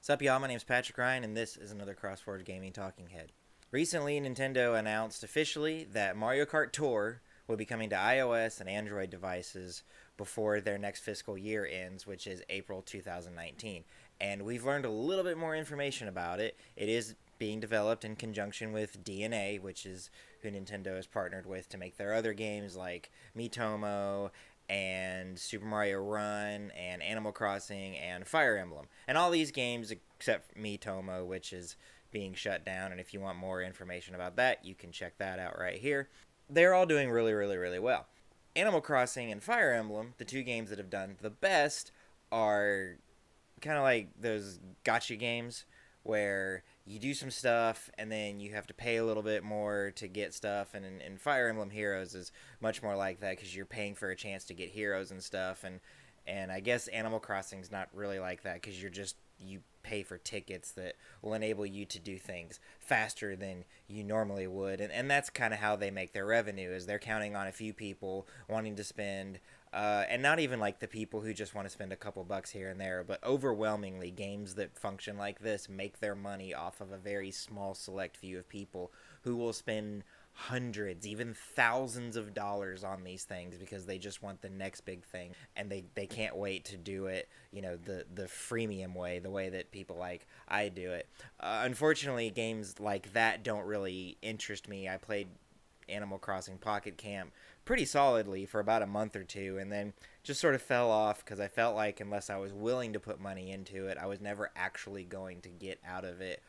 Sup y'all, my name's Patrick Ryan and this is another CrossForge Gaming Talking Head. Recently, Nintendo announced officially that Mario Kart Tour will be coming to iOS and Android devices before their next fiscal year ends, which is April 2019. And we've learned a little bit more information about it. It is being developed in conjunction with DNA, which is who Nintendo has partnered with to make their other games like Miitomo and Super Mario Run and Animal Crossing and Fire Emblem. And all these games except Miitomo, which is being shut down. And if you want more information about that, you can check that out right here. They're all doing really well. Animal Crossing and Fire Emblem, the two games that have done the best, are kind of like those gacha games where you do some stuff and then you have to pay a little bit more to get stuff. And Fire Emblem Heroes is much more like that because you're paying for a chance to get heroes and stuff. And I guess Animal Crossing's not really like that because you pay for tickets that will enable you to do things faster than you normally would. And that's kind of how they make their revenue, is they're counting on a few people wanting to spend, and not even like the people who just want to spend a couple bucks here and there, but overwhelmingly games that function like this make their money off of a very small select few of people who will spend hundreds, even thousands of dollars on these things because they just want the next big thing, and they can't wait to do it, the freemium way, the way that people like I do it. Unfortunately, games like that don't really interest me. I played Animal Crossing Pocket Camp pretty solidly for about a month or two, and then just sort of fell off because I felt like unless I was willing to put money into it, I was never actually going to get out of it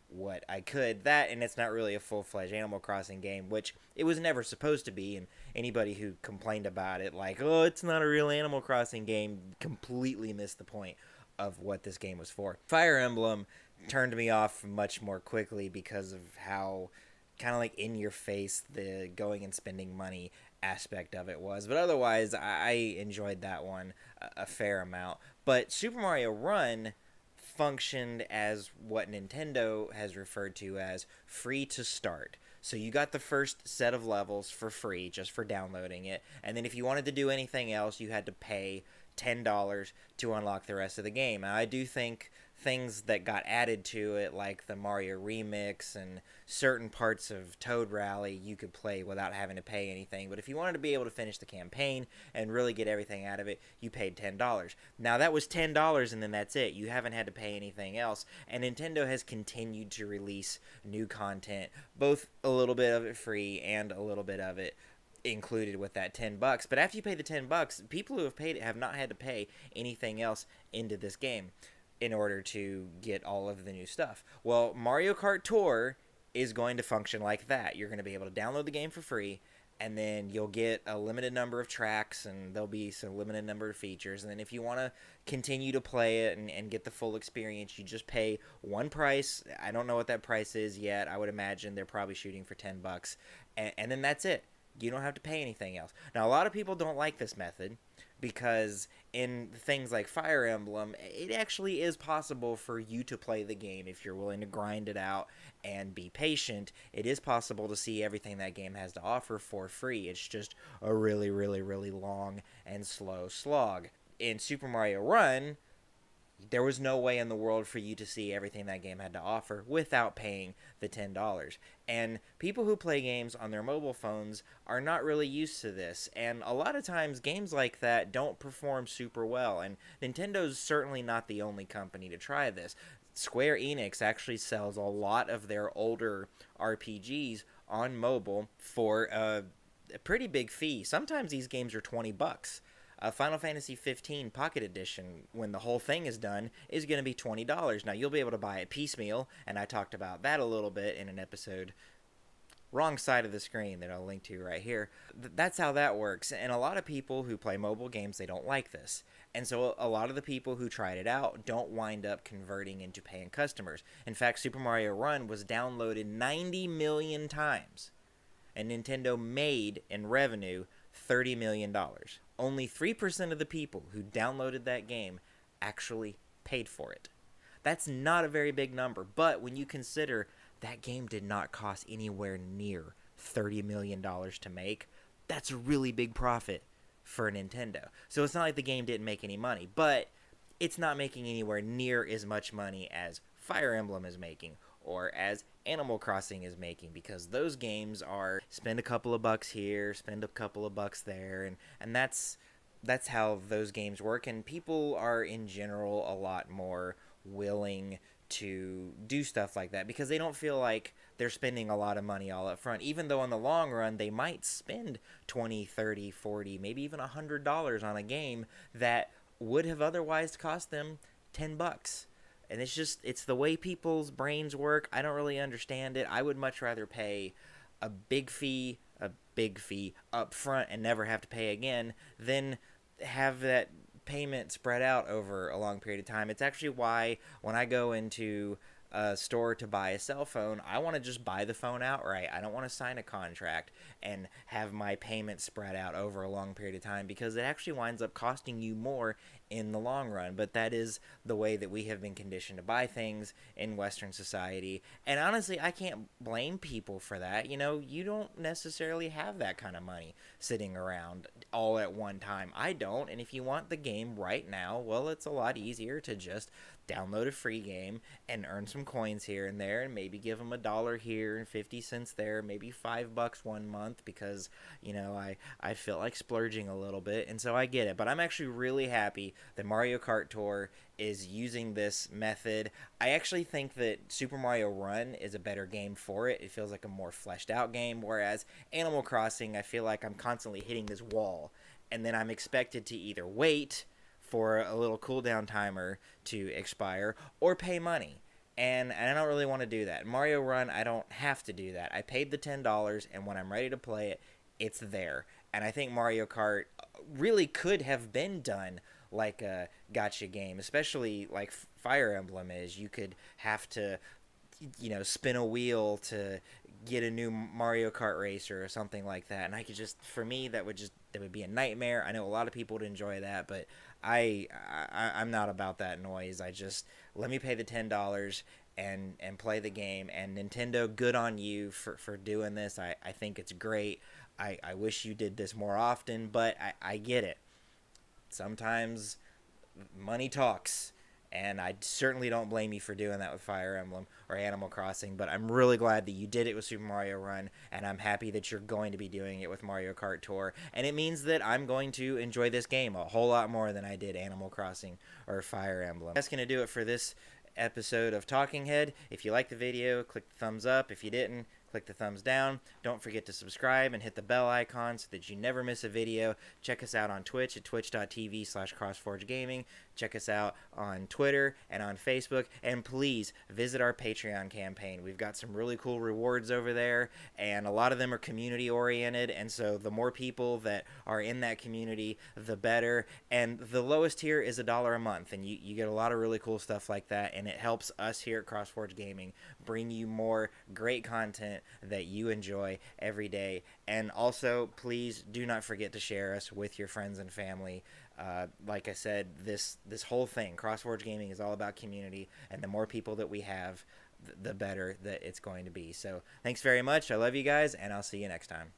what I could. That, and it's not really a full-fledged Animal Crossing game, which it was never supposed to be, and anybody who complained about it like, oh, it's not a real Animal Crossing game, completely missed the point of what this game was for. Fire Emblem turned me off much more quickly because of how kind of like in your face the going and spending money aspect of it was, but otherwise I enjoyed that one a fair amount. But Super Mario Run functioned as what Nintendo has referred to as free to start. So you got the first set of levels for free just for downloading it, and then if you wanted to do anything else, you had to pay $10 to unlock the rest of the game. And I do think things that got added to it, like the Mario Remix and certain parts of Toad Rally, you could play without having to pay anything. But if you wanted to be able to finish the campaign and really get everything out of it, you paid $10. Now that was $10 and then that's it. You haven't had to pay anything else. And Nintendo has continued to release new content, both a little bit of it free and a little bit of it included with that $10. But after you pay the $10, people who have paid it have not had to pay anything else into this game in order to get all of the new stuff. Well, Mario Kart Tour is going to function like that. You're going to be able to download the game for free, and then you'll get a limited number of tracks, and there'll be some limited number of features. And then if you want to continue to play it and get the full experience, you just pay one price. I don't know what that price is yet. I would imagine they're probably shooting for $10, and then that's it. You don't have to pay anything else. Now, a lot of people don't like this method because in things like Fire Emblem, it actually is possible for you to play the game if you're willing to grind it out and be patient. It is possible to see everything that game has to offer for free. It's just a really long and slow slog. In Super Mario Run, there was no way in the world for you to see everything that game had to offer without paying the $10. And people who play games on their mobile phones are not really used to this. And a lot of times games like that don't perform super well. And Nintendo's certainly not the only company to try this. Square Enix actually sells a lot of their older RPGs on mobile for a pretty big fee. Sometimes these games are $20. Final Fantasy 15 Pocket Edition, when the whole thing is done, is going to be $20. Now, you'll be able to buy it piecemeal, and I talked about that a little bit in an episode, wrong side of the screen, that I'll link to right here. That's how that works, and a lot of people who play mobile games, they don't like this. And so a lot of the people who tried it out don't wind up converting into paying customers. In fact, Super Mario Run was downloaded 90 million times, and Nintendo made in revenue $30 million. Only 3% of the people who downloaded that game actually paid for it. That's not a very big number, but when you consider that game did not cost anywhere near $30 million to make, that's a really big profit for Nintendo. So it's not like the game didn't make any money, but it's not making anywhere near as much money as Fire Emblem is making or as Animal Crossing is making, because those games are spend a couple of bucks here, spend a couple of bucks there, and that's how those games work. And people are in general a lot more willing to do stuff like that because they don't feel like they're spending a lot of money all up front, even though in the long run they might spend 20, 30, 40, maybe even $100 on a game that would have otherwise cost them $10. And it's the way people's brains work. I don't really understand it. I would much rather pay a big fee up front and never have to pay again than have that payment spread out over a long period of time. It's actually why when I go into a store to buy a cell phone, I want to just buy the phone outright. I don't want to sign a contract and have my payment spread out over a long period of time, because it actually winds up costing you more in the long run. But that is the way that we have been conditioned to buy things in Western society. And honestly, I can't blame people for that. You know, you don't necessarily have that kind of money sitting around all at one time. I don't. And if you want the game right now, well, it's a lot easier to just download a free game and earn some coins here and there, and maybe give them $1 here and 50 cents there, maybe $5 one month, because you know I feel like splurging a little bit. And so I get it. But I'm actually really happy that Mario Kart Tour is using this method. I actually think that Super Mario Run is a better game for it. It feels like a more fleshed out game, whereas Animal Crossing, I feel like I'm constantly hitting this wall, and then I'm expected to either wait for a little cooldown timer to expire or pay money. And I don't really want to do that. Mario Run, I don't have to do that. I paid the $10, and when I'm ready to play it, it's there. And I think Mario Kart really could have been done like a gotcha game, especially like Fire Emblem is. You could have to, you know, spin a wheel to get a new Mario Kart racer or something like that. And I could just, for me, that would be a nightmare. I know a lot of people would enjoy that, but I'm not about that noise. I just, let me pay the $10 and play the game. And Nintendo, good on you for doing this. I think it's great. I wish you did this more often, but I get it. Sometimes money talks, and I certainly don't blame you for doing that with Fire Emblem or Animal Crossing, but I'm really glad that you did it with Super Mario Run, and I'm happy that you're going to be doing it with Mario Kart Tour, and it means that I'm going to enjoy this game a whole lot more than I did Animal Crossing or Fire Emblem. That's going to do it for this episode of Talking Head. If you liked the video, click the thumbs up. If you didn't, click the thumbs down. Don't forget to subscribe and hit the bell icon so that you never miss a video. Check us out on Twitch at twitch.tv/CrossforgeGaming. Check us out on Twitter and on Facebook. And please visit our Patreon campaign. We've got some really cool rewards over there, and a lot of them are community oriented. And so the more people that are in that community, the better. And the lowest tier is $1 a month. And you get a lot of really cool stuff like that. And it helps us here at CrossForge Gaming bring you more great content that you enjoy every day. And also, please do not forget to share us with your friends and family. Like I said, this whole thing, CrossForge Gaming, is all about community, and the more people that we have, the better that it's going to be. So thanks very much. I love you guys, and I'll see you next time.